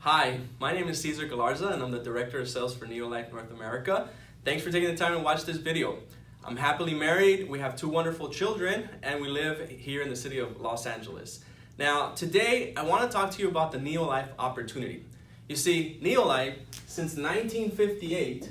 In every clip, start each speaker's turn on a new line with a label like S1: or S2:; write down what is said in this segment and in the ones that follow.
S1: Hi, my name is Cesar Galarza and I'm the Director of Sales for NeoLife North America. Thanks for taking the time to watch this video. I'm happily married, we have two wonderful children, and we live here in the city of Los Angeles. Now, today I want to talk to you about the NeoLife opportunity. You see, NeoLife, since 1958,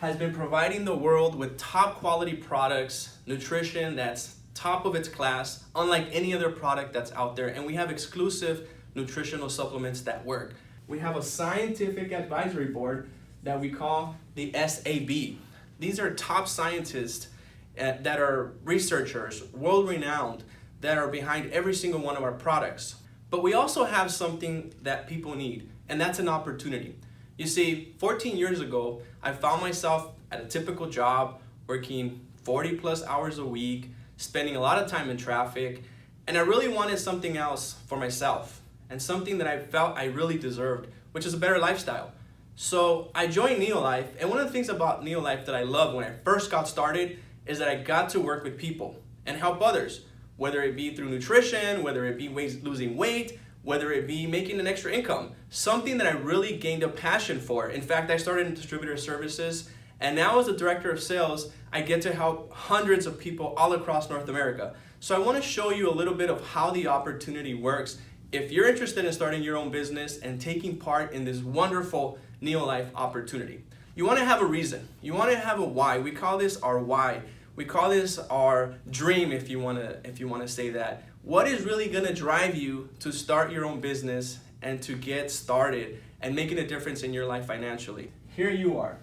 S1: has been providing the world with top quality products, nutrition that's top of its class, unlike any other product that's out there, and we have exclusive nutritional supplements that work. We have a scientific advisory board that we call the SAB. These are top scientists that are researchers, world-renowned, that are behind every single one of our products. But we also have something that people need, and that's an opportunity. You see, 14 years ago, I found myself at a typical job, working 40 plus hours a week, spending a lot of time in traffic, and I really wanted something else for myself, and something that I felt I really deserved, which is a better lifestyle. So I joined NeoLife, and one of the things about NeoLife that I loved when I first got started is that I got to work with people and help others, whether it be through nutrition, whether it be losing weight, whether it be making an extra income, something that I really gained a passion for. In fact, I started in distributor services, and now as a director of sales, I get to help hundreds of people all across North America. So I want to show you a little bit of how the opportunity works if you're interested in starting your own business and taking part in this wonderful NeoLife opportunity. You want to have a reason. You want to have a why. We call this our why. We call this our dream, if you want to say that. What is really going to drive you to start your own business and to get started and making a difference in your life financially? Here you are.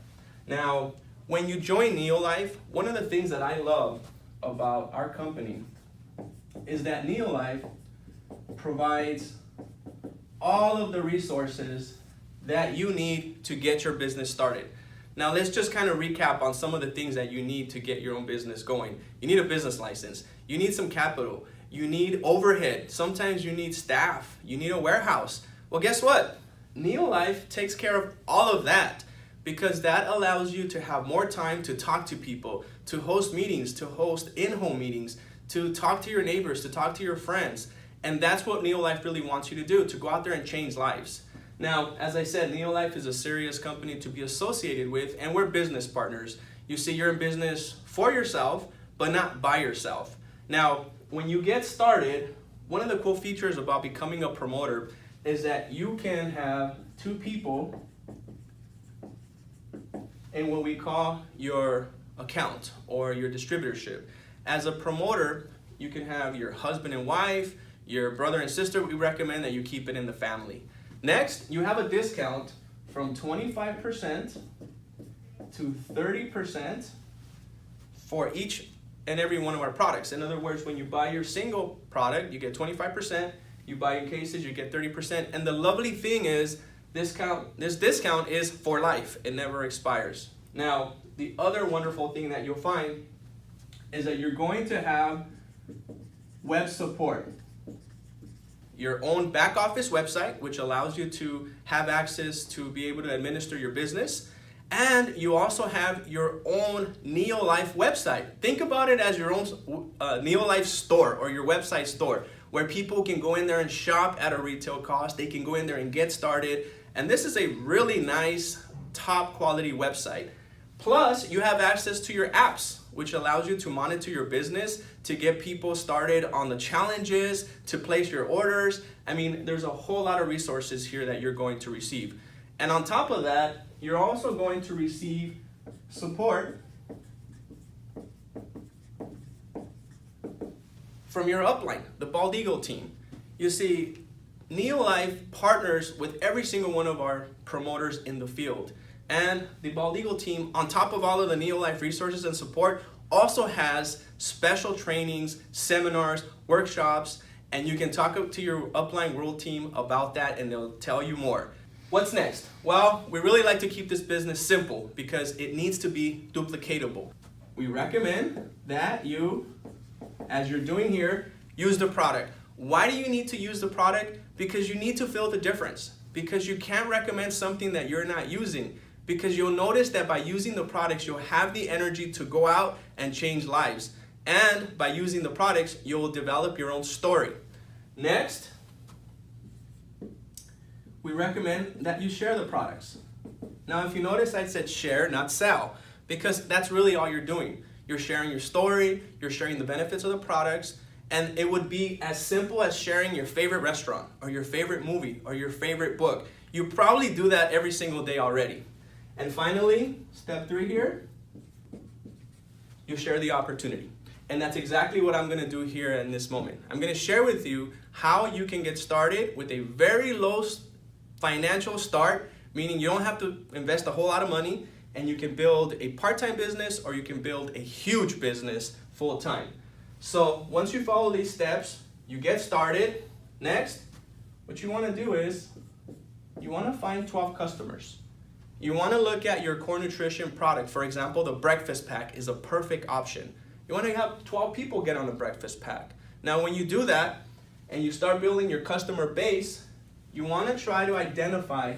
S1: Now, when you join NeoLife, one of the things that I love about our company is that NeoLife provides all of the resources that you need to get your business started. Now let's just kind of recap on some of the things that you need to get your own business going. You need a business license, you need some capital, you need overhead, sometimes you need staff, you need a warehouse. Well, guess what? NeoLife takes care of all of that, because that allows you to have more time to talk to people, to host meetings, to host in-home meetings, to talk to your neighbors, to talk to your friends. And that's what NeoLife really wants you to do, to go out there and change lives. Now, as I said, NeoLife is a serious company to be associated with, and we're business partners. You see, you're in business for yourself, but not by yourself. Now, when you get started, one of the cool features about becoming a promoter is that you can have two people in what we call your account or your distributorship. As a promoter, you can have your husband and wife, your brother and sister. We recommend that you keep it in the family. Next, you have a discount from 25% to 30% for each and every one of our products. In other words, when you buy your single product, you get 25%. You buy your cases, you get 30%. And the lovely thing is, this discount is for life. It never expires. Now, the other wonderful thing that you'll find is that you're going to have web support. Your own back office website, which allows you to have access to be able to administer your business. And you also have your own NeoLife website. Think about it as your own NeoLife store or your website store, where people can go in there and shop at a retail cost. They can go in there and get started. And this is a really nice, top quality website. Plus, you have access to your apps, which allows you to monitor your business, to get people started on the challenges, to place your orders. I mean, there's a whole lot of resources here that you're going to receive. And on top of that, you're also going to receive support from your upline, the Bald Eagle team. You see, NeoLife partners with every single one of our promoters in the field. And the Bald Eagle team, on top of all of the NeoLife resources and support, also has special trainings, seminars, workshops, and you can talk to your upline world team about that and they'll tell you more. What's next? Well, we really like to keep this business simple because it needs to be duplicatable. We recommend that you, as you're doing here, use the product. Why do you need to use the product? Because you need to feel the difference. Because you can't recommend something that you're not using. Because you'll notice that by using the products, you'll have the energy to go out and change lives. And by using the products, you'll develop your own story. Next, we recommend that you share the products. Now, if you notice, I said share, not sell, because that's really all you're doing. You're sharing your story, you're sharing the benefits of the products, and it would be as simple as sharing your favorite restaurant, or your favorite movie, or your favorite book. You probably do that every single day already. And finally, step 3 here, you share the opportunity. And that's exactly what I'm gonna do here in this moment. I'm gonna share with you how you can get started with a very low financial start, meaning you don't have to invest a whole lot of money, and you can build a part-time business or you can build a huge business full-time. So once you follow these steps, you get started. Next, what you wanna do is, you wanna find 12 customers. You wanna look at your core nutrition product. For example, the breakfast pack is a perfect option. You want to have 12 people get on the breakfast pack. Now, when you do that and you start building your customer base, you want to try to identify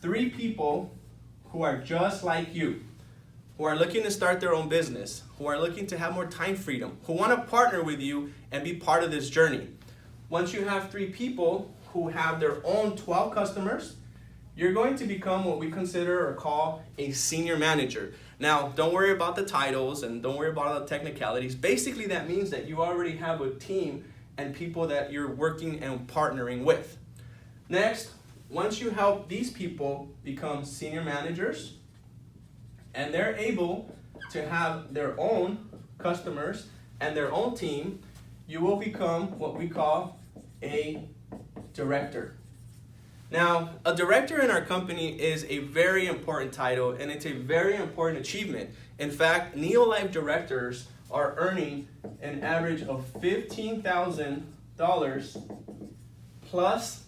S1: 3 people who are just like you, who are looking to start their own business, who are looking to have more time freedom, who want to partner with you and be part of this journey. Once you have 3 people who have their own 12 customers, you're going to become what we consider or call a senior manager. Now, don't worry about the titles and don't worry about all the technicalities. Basically, that means that you already have a team and people that you're working and partnering with. Next, once you help these people become senior managers and they're able to have their own customers and their own team, you will become what we call a director. Now, a director in our company is a very important title and it's a very important achievement. In fact, NeoLife directors are earning an average of $15,000 plus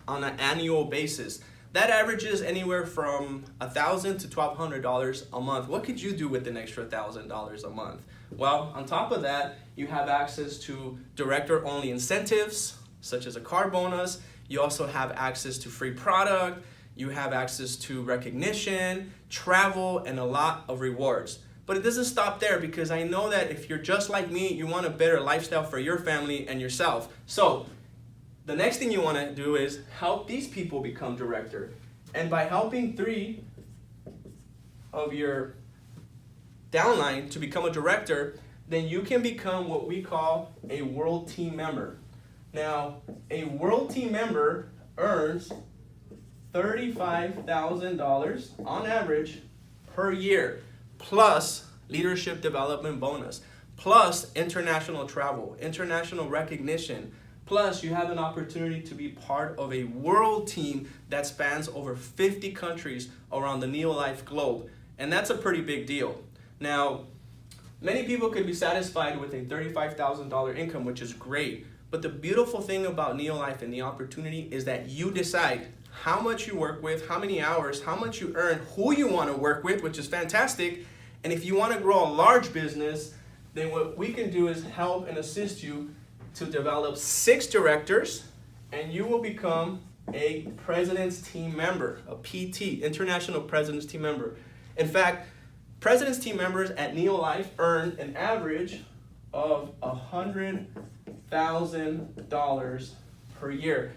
S1: on an annual basis. That averages anywhere from $1,000 to $1,200 a month. What could you do with an extra $1,000 a month? Well, on top of that, you have access to director-only incentives, such as a car bonus. You also have access to free product, you have access to recognition, travel, and a lot of rewards. But it doesn't stop there, because I know that if you're just like me, you want a better lifestyle for your family and yourself. So the next thing you want to do is help these people become director. And by helping 3 of your downline to become a director, then you can become what we call a world team member. Now, a world team member earns $35,000 on average per year, plus leadership development bonus, plus international travel, international recognition, plus you have an opportunity to be part of a world team that spans over 50 countries around the NeoLife globe. And that's a pretty big deal. Now, many people could be satisfied with a $35,000 income, which is great. But the beautiful thing about NeoLife and the opportunity is that you decide how much you work with, how many hours, how much you earn, who you want to work with, which is fantastic. And if you want to grow a large business, then what we can do is help and assist you to develop 6 directors, and you will become a President's Team member, a PT, International President's Team member. In fact, President's Team members at NeoLife earn an average of $100,000 per year.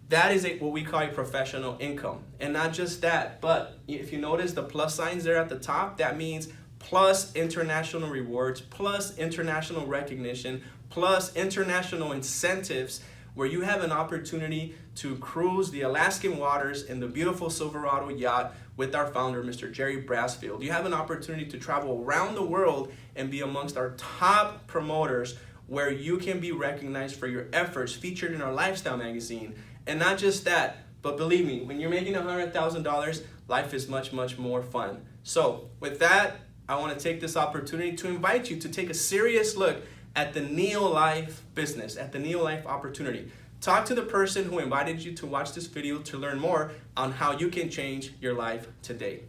S1: That is what we call a professional income. And not just that, but if you notice the plus signs there at the top, that means plus international rewards, plus international recognition, plus international incentives, where you have an opportunity to cruise the Alaskan waters in the beautiful Silverado yacht with our founder, Mr. Jerry Brasfield. You have an opportunity to travel around the world and be amongst our top promoters, where you can be recognized for your efforts, featured in our lifestyle magazine. And not just that, but believe me, when you're making $100,000, life is much, much more fun. So with that, I want to take this opportunity to invite you to take a serious look at the NeoLife business, at the NeoLife opportunity. Talk to the person who invited you to watch this video to learn more on how you can change your life today.